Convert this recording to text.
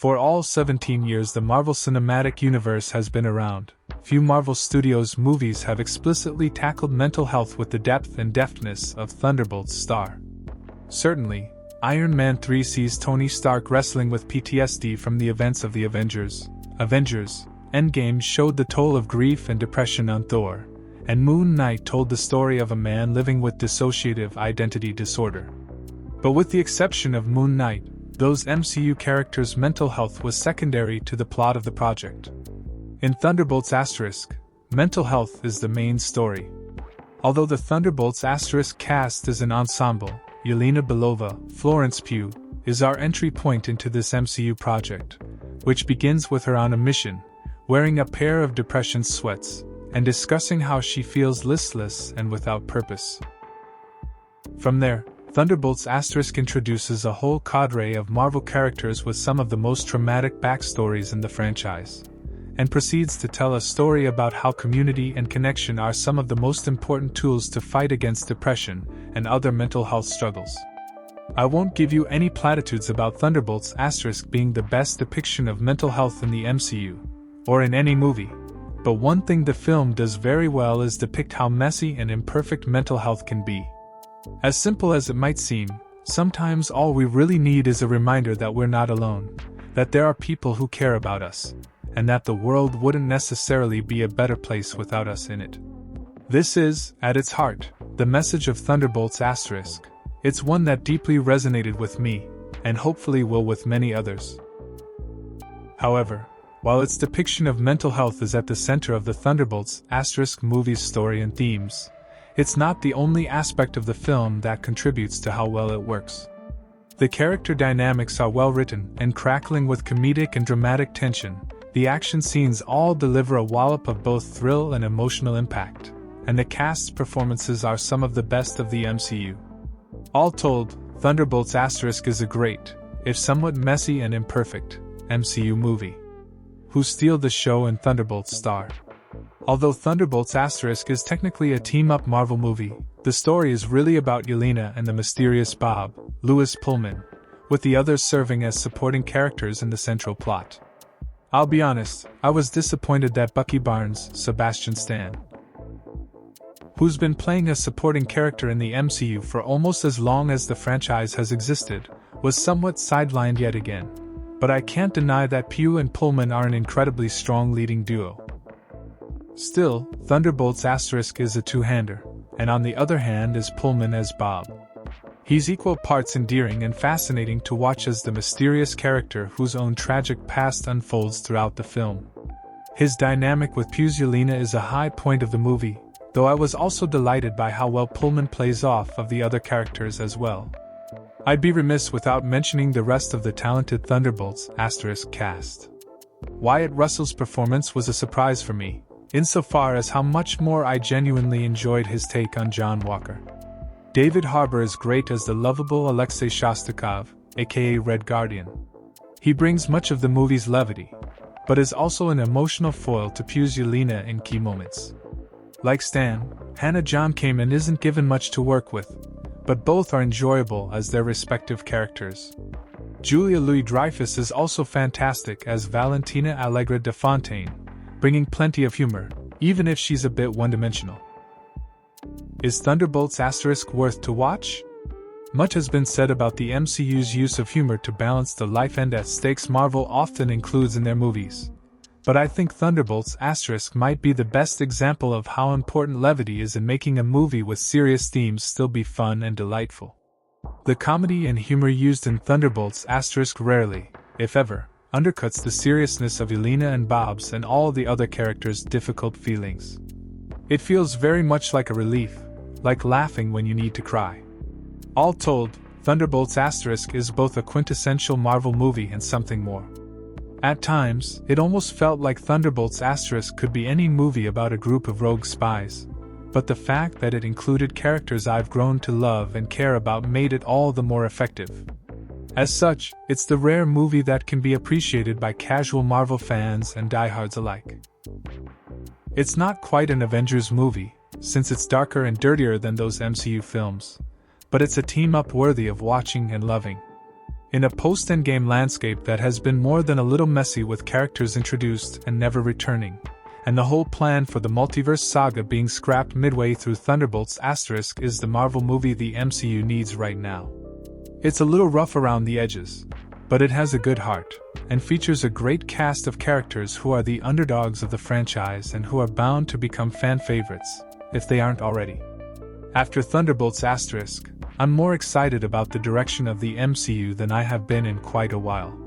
For all 17 years the Marvel Cinematic Universe has been around, few Marvel Studios movies have explicitly tackled mental health with the depth and deftness of Thunderbolts' star. Certainly, Iron Man 3 sees Tony Stark wrestling with PTSD from the events of the Avengers. Endgame showed the toll of grief and depression on Thor, and Moon Knight told the story of a man living with dissociative identity disorder. But with the exception of Moon Knight, those MCU characters' mental health was secondary to the plot of the project. In Thunderbolts *, mental health is the main story. Although the Thunderbolts * cast is an ensemble, Yelena Belova, Florence Pugh, is our entry point into this MCU project, which begins with her on a mission, wearing a pair of depression sweats, and discussing how she feels listless and without purpose. From there, Thunderbolts * introduces a whole cadre of Marvel characters with some of the most traumatic backstories in the franchise, and proceeds to tell a story about how community and connection are some of the most important tools to fight against depression and other mental health struggles. I won't give you any platitudes about Thunderbolts * being the best depiction of mental health in the MCU, or in any movie, but one thing the film does very well is depict how messy and imperfect mental health can be. As simple as it might seem, sometimes all we really need is a reminder that we're not alone, that there are people who care about us, and that the world wouldn't necessarily be a better place without us in it. This is, at its heart, the message of Thunderbolts *. It's one that deeply resonated with me, and hopefully will with many others. However, while its depiction of mental health is at the center of the Thunderbolts * movie's story and themes, it's not the only aspect of the film that contributes to how well it works. The character dynamics are well written and crackling with comedic and dramatic tension. The action scenes all deliver a wallop of both thrill and emotional impact, and the cast's performances are some of the best of the MCU. All told, Thunderbolts * is a great, if somewhat messy and imperfect, MCU movie. Who steal the show in Thunderbolts star? Although Thunderbolts * is technically a team-up Marvel movie, the story is really about Yelena and the mysterious Bob, Louis Pullman, with the others serving as supporting characters in the central plot. I'll be honest, I was disappointed that Bucky Barnes, Sebastian Stan, who's been playing a supporting character in the MCU for almost as long as the franchise has existed, was somewhat sidelined yet again. But I can't deny that Pugh and Pullman are an incredibly strong leading duo. Still, Thunderbolts * is a two-hander, and on the other hand is Pullman as Bob. He's equal parts endearing and fascinating to watch as the mysterious character whose own tragic past unfolds throughout the film. His dynamic with Pugh's Yelena is a high point of the movie, though I was also delighted by how well Pullman plays off of the other characters as well. I'd be remiss without mentioning the rest of the talented Thunderbolts * cast. Wyatt Russell's performance was a surprise for me, insofar as how much more I genuinely enjoyed his take on John Walker. David Harbour is great as the lovable Alexei Shostakov, aka Red Guardian. He brings much of the movie's levity, but is also an emotional foil to Pugh's Yelena in key moments. Like Stan, Hannah John Kamen isn't given much to work with, but both are enjoyable as their respective characters. Julia Louis-Dreyfus is also fantastic as Valentina Allegra de Fontaine, bringing plenty of humor, even if she's a bit one-dimensional. Is Thunderbolts * worth to watch? Much has been said about the MCU's use of humor to balance the life and death stakes Marvel often includes in their movies. But I think Thunderbolts * might be the best example of how important levity is in making a movie with serious themes still be fun and delightful. The comedy and humor used in Thunderbolts * rarely, if ever, undercuts the seriousness of Yelena and Bob's and all the other characters' difficult feelings. It feels very much like a relief, like laughing when you need to cry. All told, Thunderbolts * is both a quintessential Marvel movie and something more. At times, it almost felt like Thunderbolts * could be any movie about a group of rogue spies, but the fact that it included characters I've grown to love and care about made it all the more effective. As such, it's the rare movie that can be appreciated by casual Marvel fans and diehards alike. It's not quite an Avengers movie, since it's darker and dirtier than those MCU films, but it's a team-up worthy of watching and loving. In a post-Endgame landscape that has been more than a little messy with characters introduced and never returning, and the whole plan for the multiverse saga being scrapped midway through Thunderbolts * is the Marvel movie the MCU needs right now. It's a little rough around the edges, but it has a good heart, and features a great cast of characters who are the underdogs of the franchise and who are bound to become fan favorites, if they aren't already. After Thunderbolts *, I'm more excited about the direction of the MCU than I have been in quite a while.